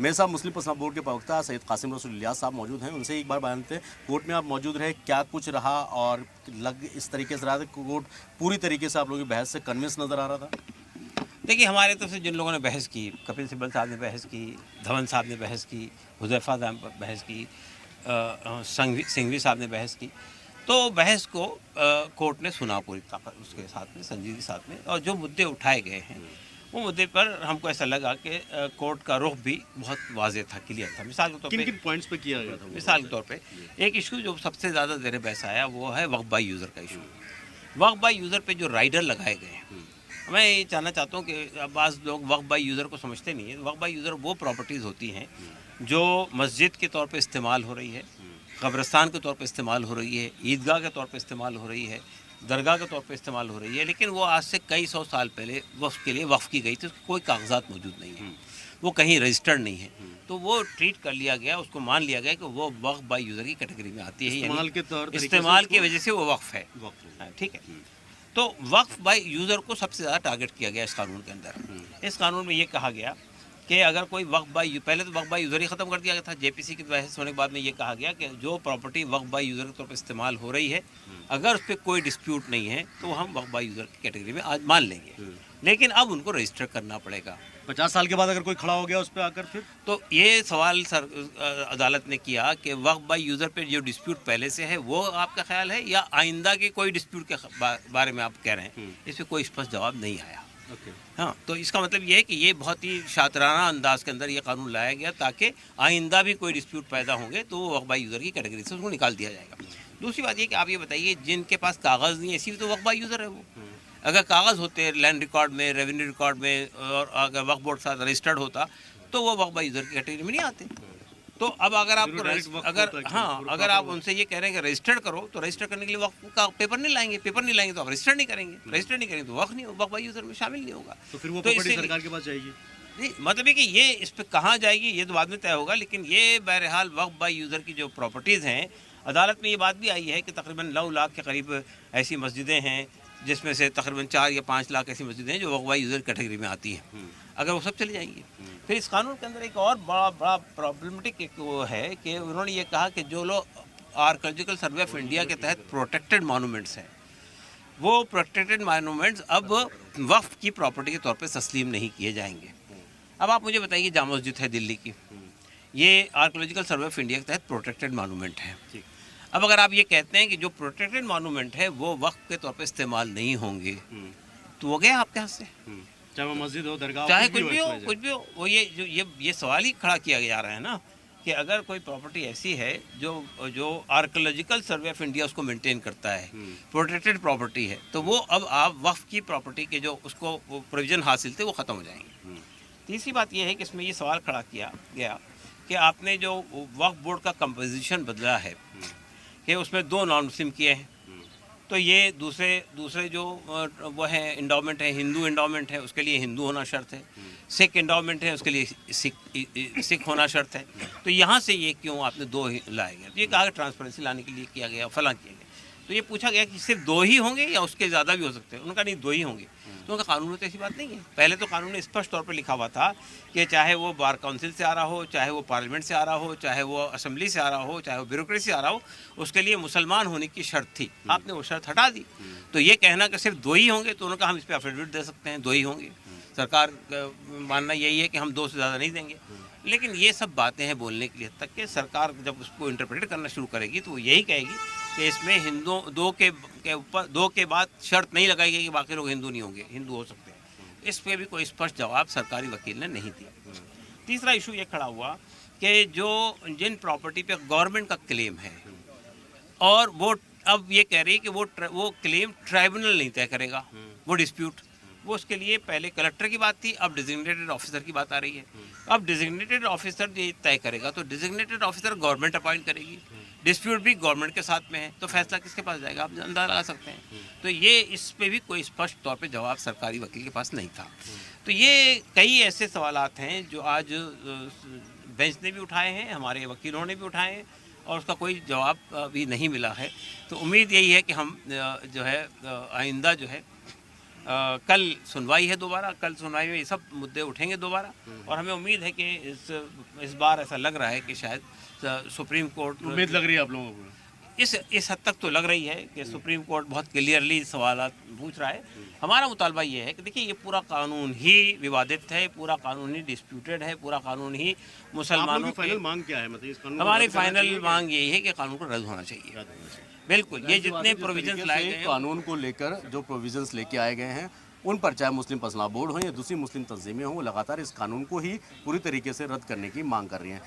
मेरे साथ मुस्लिम personal board के प्रवक्ता सैयद कासिम रसूल इलियास साहब मौजूद हैं। उनसे एक बार जानते हैं, कोर्ट में आप मौजूद रहे, क्या कुछ रहा और लग इस तरीके से रहा था कोर्ट पूरी तरीके से आप लोगों की बहस से कन्विंस नज़र आ रहा था? देखिए, हमारे तरफ से जिन लोगों ने बहस की, कपिल सिब्बल साहब ने बहस की, धवन साहब ने बहस की, हुज़ैफ़ा साहब ने बहस की, सिंघवी साहब ने बहस की, तो बहस को कोर्ट ने सुना पूरी ताकत उसके साथ में, संजीदगी के साथ में। और जो मुद्दे उठाए गए हैं वो मुद्दे पर हमको ऐसा लगा कि कोर्ट का रुख भी बहुत वाज़ेह था, क्लियर था। मिसाल के तौर पे किन-किन पॉइंट्स पे किया गया था? मिसाल के तौर पे एक इशू जो सबसे ज़्यादा ज़ेर बहस आया वो है वक्फ बाय यूज़र का इशू। वक्फ बाय यूज़र पे जो राइडर लगाए गए हैं, मैं ये जानना चाहता हूँ कि बाज़ लोग वक्फ बाय यूज़र को समझते नहीं है। वक्फ बाय यूज़र वो प्रॉपर्टीज़ होती हैं जो मस्जिद के तौर पे इस्तेमाल हो रही है, कब्रिस्तान के तौर पे इस्तेमाल हो रही है, ईदगाह के तौर पे इस्तेमाल हो रही है, दरगाह के तौर पे इस्तेमाल हो रही है, लेकिन वो आज से कई सौ साल पहले वक्फ के लिए वक्फ की गई थी, उसके कोई कागजात मौजूद नहीं है, वो कहीं रजिस्टर्ड नहीं है, तो वो ट्रीट कर लिया गया, उसको मान लिया गया कि वो वक्फ बाय यूज़र की कैटेगरी में आती है, इस्तेमाल की वजह से वो वक्फ है। ठीक है, तो वक्फ बाय यूज़र को सबसे ज़्यादा टारगेट किया गया इस कानून के अंदर। इस कानून में ये कहा गया कि अगर कोई पहले तो वक्फ बाय यूज़र ही ख़त्म कर दिया गया था, जेपीसी की बहस होने के बाद में ये कहा गया कि जो प्रॉपर्टी वक्फ बाय यूज़र के तौर पर इस्तेमाल हो रही है, अगर उस पर कोई डिस्प्यूट नहीं है तो हम वक्फ बाय यूज़र की कैटेगरी में आज मान लेंगे, लेकिन अब उनको रजिस्टर करना पड़ेगा। 50 साल के बाद अगर कोई खड़ा हो गया उस पर आकर फिर? तो ये सवाल अदालत ने किया कि वक्फ बाय यूज़र पे जो डिस्प्यूट पहले से है वो आपका ख्याल है या आइंदा के कोई डिस्प्यूट के बारे में आप कह रहे हैं, इस पर कोई स्पष्ट जवाब नहीं आया। हाँ, तो इसका मतलब ये है कि ये बहुत ही शातिराना अंदाज के अंदर ये कानून लाया गया ताकि आइंदा भी कोई डिस्प्यूट पैदा होंगे तो वक्फ बाय यूज़र की कैटेगरी से उसको निकाल दिया जाएगा। दूसरी बात ये कि आप ये बताइए, जिनके पास कागज़ नहीं है ऐसी भी तो वक्फ बाय यूज़र है वो। अगर कागज़ होते लैंड रिकॉर्ड में, रेवेन्यू रिकॉर्ड में, और अगर वक्फ बोर्ड के साथ रजिस्टर्ड होता तो वो वक्फ बाय यूज़र की कैटेगरी में नहीं आते। तो अब अगर आपको अगर आप उनसे ये कह रहे हैं कि रजिस्टर्ड करो, तो रजिस्टर करने के लिए वक्फ का पेपर नहीं लाएंगे तो आप रजिस्टर नहीं करेंगे, रजिस्टर नहीं करेंगे तो वक्फ बाय यूज़र में शामिल नहीं होगा। तो फिर वो प्रॉपर्टी सरकार के पास जाएगी? नहीं, मतलब है कि ये इस पे कहाँ जाएगी ये तो बाद में तय होगा, लेकिन ये बहरहाल वक्फ बाय यूज़र की जो प्रॉपर्टीज़ हैं, अदालत में ये बात भी आई है कि तकरीबन 9 लाख के करीब ऐसी मस्जिदें हैं जिसमें से तकरीबन 4 या 5 लाख ऐसी मस्जिदें हैं जो वक्फ बाय यूज़र कैटेगरी में आती हैं। अगर वो सब चली जाएंगी, फिर इस कानून के अंदर एक और बड़ा प्रॉब्लमेटिक एक वो है कि उन्होंने ये कहा कि जो लोग आर्कियोलॉजिकल सर्वे ऑफ इंडिया के तहत प्रोटेक्टेड मॉन्यूमेंट्स हैं, वो प्रोटेक्टेड मॉन्यूमेंट्स अब वक्फ की प्रॉपर्टी के तौर पे तस्लीम नहीं किए जाएंगे। अब आप मुझे बताइए, जामा मस्जिद है दिल्ली की, ये आर्कियोलॉजिकल सर्वे ऑफ इंडिया के तहत प्रोटेक्टेड मॉन्यूमेंट है। अब अगर आप ये कहते हैं कि जो प्रोटेक्टेड मॉन्यूमेंट है वो वक्फ के तौर पे इस्तेमाल नहीं होंगे, तो वो गया आपके हाथ से, चाहे वो मस्जिद हो, दरगाह हो, चाहे कुछ भी हो। वो ये सवाल ही खड़ा किया जा रहा है ना कि अगर कोई प्रॉपर्टी ऐसी है जो आर्कियोलॉजिकल सर्वे ऑफ इंडिया उसको मेंटेन करता है, प्रोटेक्टेड प्रॉपर्टी है, तो वो अब आप वक्फ की प्रॉपर्टी के जो उसको प्रोविजन हासिल थे वो ख़त्म हो जाएंगे। तीसरी बात ये है कि इसमें ये सवाल खड़ा किया गया कि आपने जो वक्फ बोर्ड का कंपोजिशन बदला है कि उसमें 2 नॉन मुस्लिम किए हैं, तो ये दूसरे जो वो है इंडोमेंट है, हिंदू इंडोमेंट है, उसके लिए हिंदू होना शर्त है, सिख इंडोमेंट है, उसके लिए सिख होना शर्त है। तो यहाँ से ये क्यों आपने 2 ही लाए गए? तो ये कहा कि ट्रांसपेरेंसी लाने के लिए किया गया, फलां किया गया। तो ये पूछा गया कि सिर्फ 2 ही होंगे या उसके ज़्यादा भी हो सकते हैं? उनका नहीं, 2 ही होंगे। तो उनका कानून में तो ऐसी बात नहीं है। पहले तो कानून में स्पष्ट तौर पर लिखा हुआ था कि चाहे वो बार काउंसिल से आ रहा हो, चाहे वो पार्लियामेंट से आ रहा हो, चाहे वो असेंबली से आ रहा हो, चाहे वो ब्यूरोक्रेसी से आ रहा हो, उसके लिए मुसलमान होने की शर्त थी। आपने वो शर्त हटा दी। तो ये कहना कि सिर्फ 2 ही होंगे, तो उन्होंने कहा हम इस पर एफिडेविट दे सकते हैं, 2 ही होंगे। सरकार का मानना यही है कि हम 2 से ज़्यादा नहीं देंगे। लेकिन ये सब बातें हैं बोलने के लिए तक कि सरकार जब उसको इंटरप्रेट करना शुरू करेगी तो वो यही कहेगी कि इसमें हिंदुओं 2 के ऊपर 2 के बाद शर्त नहीं लगाई गई कि बाकी लोग हिंदू नहीं होंगे, हिंदू हो सकते हैं। इस पर भी कोई स्पष्ट जवाब सरकारी वकील ने नहीं दिया। तीसरा इशू ये खड़ा हुआ कि जिन प्रॉपर्टी पे गवर्नमेंट का क्लेम है और वो अब ये कह रही है कि वो क्लेम ट्राइब्यूनल नहीं तय करेगा, वो डिस्प्यूट, वो उसके लिए पहले कलेक्टर की बात थी, अब डिजिग्नेटेड ऑफिसर की बात आ रही है। अब डिजिग्नेटेड ऑफिसर ये तय करेगा, तो डिजिग्नेटेड ऑफिसर गवर्नमेंट अपॉइंट करेगी, डिस्प्यूट भी गवर्नमेंट के साथ में है, तो फैसला किसके पास जाएगा आप अंदाजा लगा सकते हैं। तो ये इस पे भी कोई स्पष्ट तौर पे जवाब सरकारी वकील के पास नहीं था। तो ये कई ऐसे सवालात हैं जो आज बेंच ने भी उठाए हैं, हमारे वकीलों ने भी उठाए हैं, और उसका कोई जवाब अभी नहीं मिला है। तो उम्मीद यही है कि हम जो है आइंदा जो है कल सुनवाई है दोबारा, कल सुनवाई में ये सब मुद्दे उठेंगे दोबारा, और हमें उम्मीद है कि इस बार ऐसा लग रहा है कि शायद सुप्रीम कोर्ट, उम्मीद लग रही है आप लोगों को? इस हद तक तो लग रही है कि सुप्रीम कोर्ट बहुत क्लियरली सवालात पूछ रहा है। हमारा मुतालबा ये है कि देखिए ये पूरा कानून ही विवादित है, पूरा कानून ही डिस्प्यूटेड है, पूरा कानून ही मुसलमानों फाइनल मांग क्या है? मतलब इस कानून को हमारी रद्द करना फाइनल चाहिए मांग यही है कि कानून को रद्द होना चाहिए। क्या? रद्द होना चाहिए। बिल्कुल, ये जितने प्रोविजंस लाए गए हैं, कानून को लेकर जो प्रोविजंस लेके आए गए हैं उन पर चाहे मुस्लिम पसला बोर्ड हो या दूसरी मुस्लिम तंजीमें हों, वो लगातार इस कानून को ही पूरी तरीके से रद्द करने की मांग कर रही हैं।